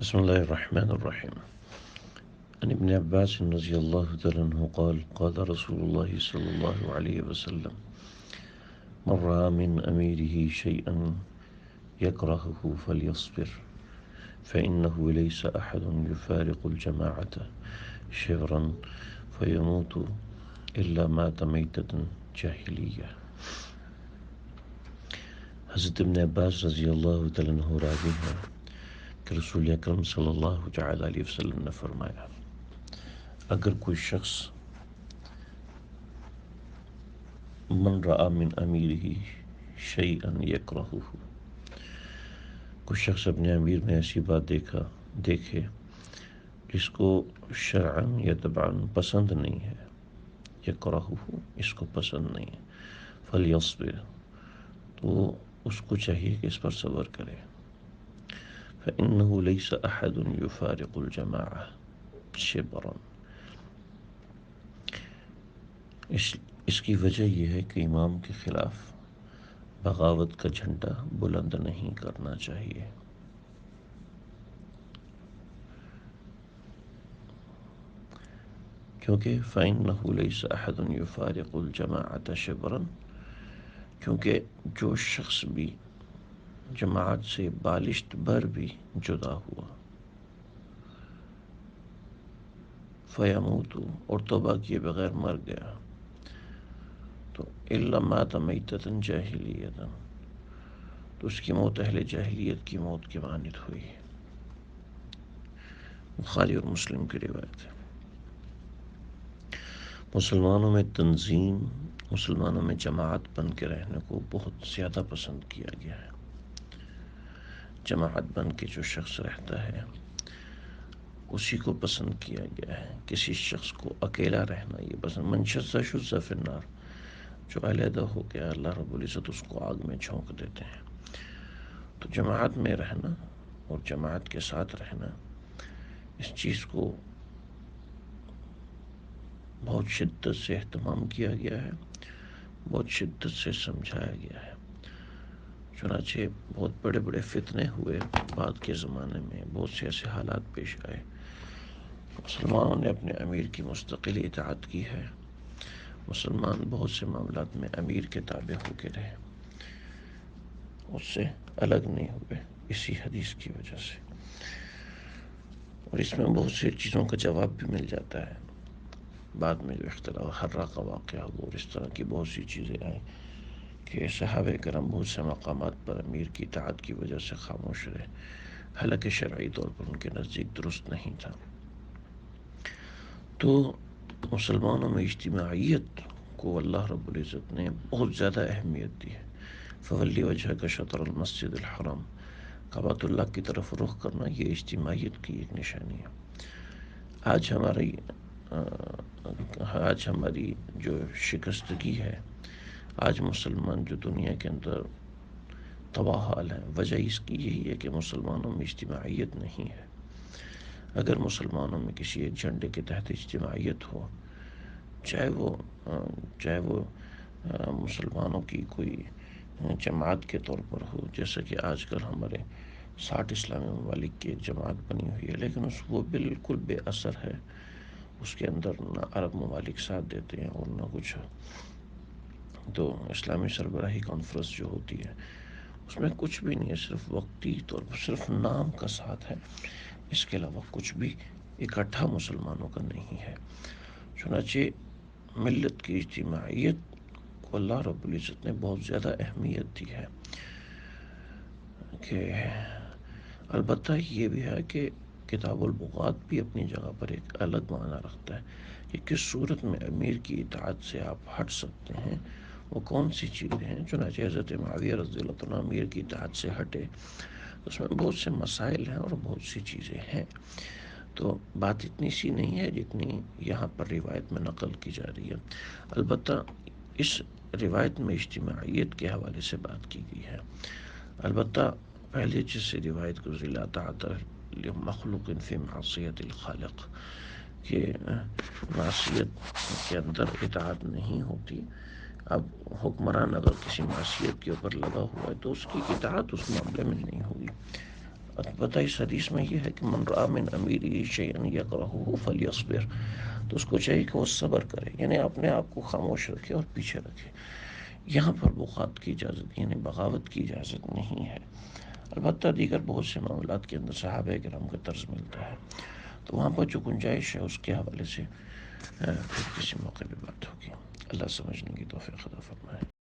بسم الله الرحمن الرحيم. عن ابن عباس رضي الله تعالى عنه قال قال رسول الله صلى الله عليه وسلم من رأى من أميره شيئا يكرهه فليصبر فإنه ليس أحد يفارق الجماعة شبرا فيموت إلا مات ميتة جاهلية. حضرت ابن عباس رضی اللہ تعالیٰ عنہ راوی ہے کہ رسول اکرم صلی اللہ تعالیٰ علیہ وسلم نے فرمایا، اگر کوئی شخص من رأى من امیرہ شیئا یکرہہ، کوئی شخص اپنے امیر میں ایسی بات دیکھے جس کو شرعاً یا طبعاً پسند نہیں ہے، یکرہہ اس کو پسند نہیں ہے، فلیصبر تو اس کو چاہیے کہ اس پر صبر کرے، فإنه ليس أحد يفارق الجماعة شبرا، اس کی وجہ یہ ہے کہ امام کے خلاف بغاوت کا جھنڈا بلند نہیں کرنا چاہیے۔ کیونکہ فإنه ليس أحد يفارق الجماعة شبرا، کیونکہ جو شخص بھی جماعت سے بالشت بھر بھی جدا ہوا، فیموت اور توبہ کیے بغیر مر گیا، تو الا مات میتۃ جاہلیۃ، تو اس کی موت اہل جاہلیت کی موت کی مانند ہوئی۔ بخاری اور مسلم کی روایت ہے۔ مسلمانوں میں تنظیم، مسلمانوں میں جماعت بن کے رہنے کو بہت زیادہ پسند کیا گیا ہے۔ جماعت بن کے جو شخص رہتا ہے اسی کو پسند کیا گیا ہے۔ کسی شخص کو اکیلا رہنا یہ پسند، من شذ شذ فی النار، جو علیحدہ ہو گیا اللہ رب العزت اس کو آگ میں جھونک دیتے ہیں۔ تو جماعت میں رہنا اور جماعت کے ساتھ رہنا، اس چیز کو بہت شدت سے اہتمام کیا گیا ہے، بہت شدت سے سمجھایا گیا ہے۔ چنانچہ بہت بڑے بڑے فتنے ہوئے بعد کے زمانے میں، بہت سے ایسے حالات پیش آئے، مسلمانوں نے اپنے امیر کی مستقل اطاعت کی ہے، مسلمان بہت سے معاملات میں امیر کے تابع ہو کے رہے، اس سے الگ نہیں ہوئے اسی حدیث کی وجہ سے۔ اور اس میں بہت سی چیزوں کا جواب بھی مل جاتا ہے بعد میں، جو اختلاف حرہ کا واقعہ ہوا اور اس طرح کی بہت سی چیزیں آئیں کہ صحابہ کرام بہت سے مقامات پر امیر کی اطاعت کی وجہ سے خاموش رہے، حالانکہ شرعی طور پر ان کے نزدیک درست نہیں تھا۔ تو مسلمانوں میں اجتماعیت کو اللہ رب العزت نے بہت زیادہ اہمیت دی ہے۔ فولی وجہک شطر المسجد الحرام، کعبۃ اللہ کی طرف رخ کرنا یہ اجتماعیت کی ایک نشانی ہے۔ آج ہماری جو شکستگی ہے، آج مسلمان جو دنیا کے اندر تباہ حال ہیں، وجہ اس کی یہی ہے کہ مسلمانوں میں اجتماعیت نہیں ہے۔ اگر مسلمانوں میں کسی ایک جھنڈے کے تحت اجتماعیت ہو، چاہے وہ مسلمانوں کی کوئی جماعت کے طور پر ہو، جیسا کہ آج کل ہمارے 60 اسلامی ممالک کی ایک جماعت بنی ہوئی ہے، لیکن وہ بالکل بے اثر ہے، اس کے اندر نہ عرب ممالک ساتھ دیتے ہیں اور نہ کچھ۔ تو اسلامی سربراہی کانفرنس جو ہوتی ہے اس میں کچھ بھی نہیں ہے، صرف وقتی طور پر صرف نام کا ساتھ ہے، اس کے علاوہ کچھ بھی اکٹھا مسلمانوں کا نہیں ہے۔ چنانچہ ملت کی اجتماعیت کو اللہ رب العزت نے بہت زیادہ اہمیت دی ہے۔ کہ البتہ یہ بھی ہے کہ کتاب البغات بھی اپنی جگہ پر ایک الگ معنی رکھتا ہے کہ کس صورت میں امیر کی اطاعت سے آپ ہٹ سکتے ہیں، وہ کون سی چیزیں ہیں۔ چنانچہ حضرت معاویہ رضی اللہ عنہ امیر کی اطاعت سے ہٹے، اس میں بہت سے مسائل ہیں اور بہت سی چیزیں ہیں، تو بات اتنی سی نہیں ہے جتنی یہاں پر روایت میں نقل کی جا رہی ہے۔ البتہ اس روایت میں اجتماعیت کے حوالے سے بات کی گئی ہے۔ البتہ پہلے جس سے روایت گزری، لا طاعۃ لمخلوق فی معصیۃ الخالق، کہ معصیت کے اندر اطاعت نہیں ہوتی۔ اب حکمران اگر کسی معصیت کے اوپر لگا ہوا ہے تو اس کی اطاعت اس معاملے میں نہیں ہوگی۔ البتہ اس حدیث میں یہ ہے کہ من رأى من امیرہ شیئا یکرہہ فلیصبر، تو اس کو چاہیے کہ وہ صبر کرے، یعنی اپنے آپ کو خاموش رکھے اور پیچھے رکھے. یہاں پر بغات کی اجازت یعنی بغاوت کی اجازت نہیں ہے. البتہ دیگر بہت سے معاملات کے اندر صحابہ کرام کا طرز ملتا ہے، تو وہاں پر جو گنجائش ہے اس کے حوالے سے پھر کسی موقع پہ بات ہوگی. اللہ سمجھنے کی توفیق عطا فرمائے.